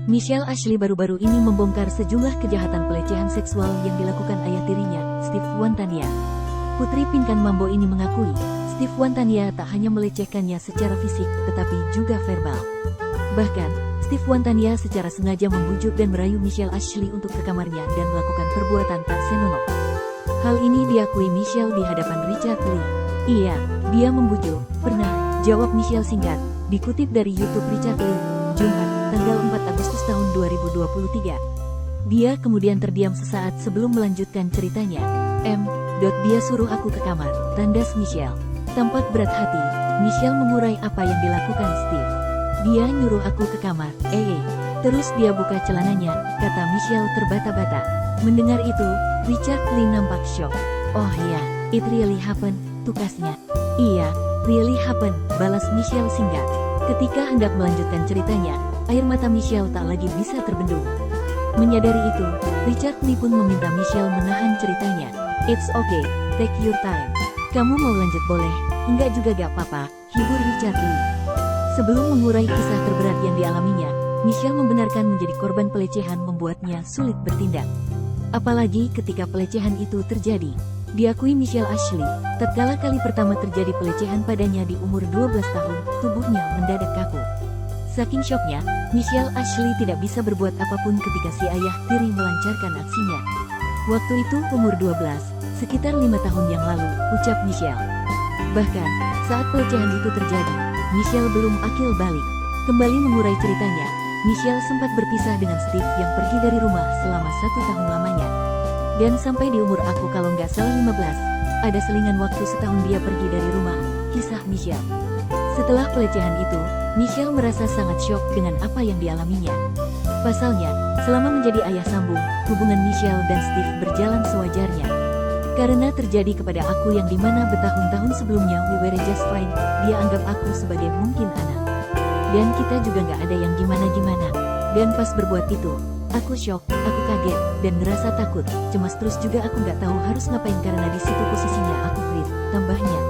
Michelle Ashley baru-baru ini membongkar sejumlah kejahatan pelecehan seksual yang dilakukan ayah tirinya, Steve Wantania. Putri Pinkan Mambo ini mengakui, Steve Wantania tak hanya melecehkannya secara fisik, tetapi juga verbal. Bahkan, Steve Wantania secara sengaja membujuk dan merayu Michelle Ashley untuk ke kamarnya dan melakukan perbuatan tak senonoh. Hal ini diakui Michelle di hadapan Richard Lee. Iya, dia membujuk, pernah, jawab Michelle singkat, dikutip dari YouTube Richard Lee, Jumat, tanggal 4 Agustus tahun 2023. Dia kemudian terdiam sesaat sebelum melanjutkan ceritanya. Dia suruh aku ke kamar, tandas Michelle. Tampak berat hati, Michelle mengurai apa yang dilakukan Steve. Dia nyuruh aku ke kamar, Terus dia buka celananya, kata Michelle terbata-bata. Mendengar itu, Richard Lee nampak shock. Oh ya, it really happened, tukasnya. Iya, really happened, balas Michelle singkat. Ketika hendak melanjutkan ceritanya, air mata Michelle tak lagi bisa terbendung. Menyadari itu, Richard Lee pun meminta Michelle menahan ceritanya. It's okay, take your time. Kamu mau lanjut boleh, enggak juga gak apa-apa, hibur Richard Lee. Sebelum mengurai kisah terberat yang dialaminya, Michelle membenarkan menjadi korban pelecehan membuatnya sulit bertindak. Apalagi ketika pelecehan itu terjadi. Diakui Michelle Ashley, tatkala kali pertama terjadi pelecehan padanya di umur 12 tahun, tubuhnya mendadak kaku. Saking syoknya, Michelle Ashley tidak bisa berbuat apapun ketika si ayah tiri melancarkan aksinya. Waktu itu umur 12, sekitar 5 tahun yang lalu, ucap Michelle. Bahkan, saat pelecehan itu terjadi, Michelle belum akil balik. Kembali mengurai ceritanya, Michelle sempat berpisah dengan Steve yang pergi dari rumah selama 1 tahun lamanya. Dan sampai di umur aku kalau nggak salah 15, ada selingan waktu setahun dia pergi dari rumah, kisah Michelle. Setelah pelecehan itu, Michelle merasa sangat syok dengan apa yang dialaminya. Pasalnya, selama menjadi ayah sambung, hubungan Michelle dan Steve berjalan sewajarnya. Karena terjadi kepada aku yang dimana bertahun-tahun sebelumnya we were just fine, dia anggap aku sebagai mungkin anak. Dan kita juga nggak ada yang gimana-gimana. Dan pas berbuat itu, aku shock, aku kaget, dan ngerasa takut, cemas terus juga aku nggak tahu harus ngapain karena di situ posisinya aku freeze, tambahnya.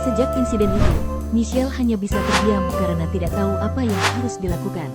Sejak insiden itu, Michelle hanya bisa terdiam karena tidak tahu apa yang harus dilakukan.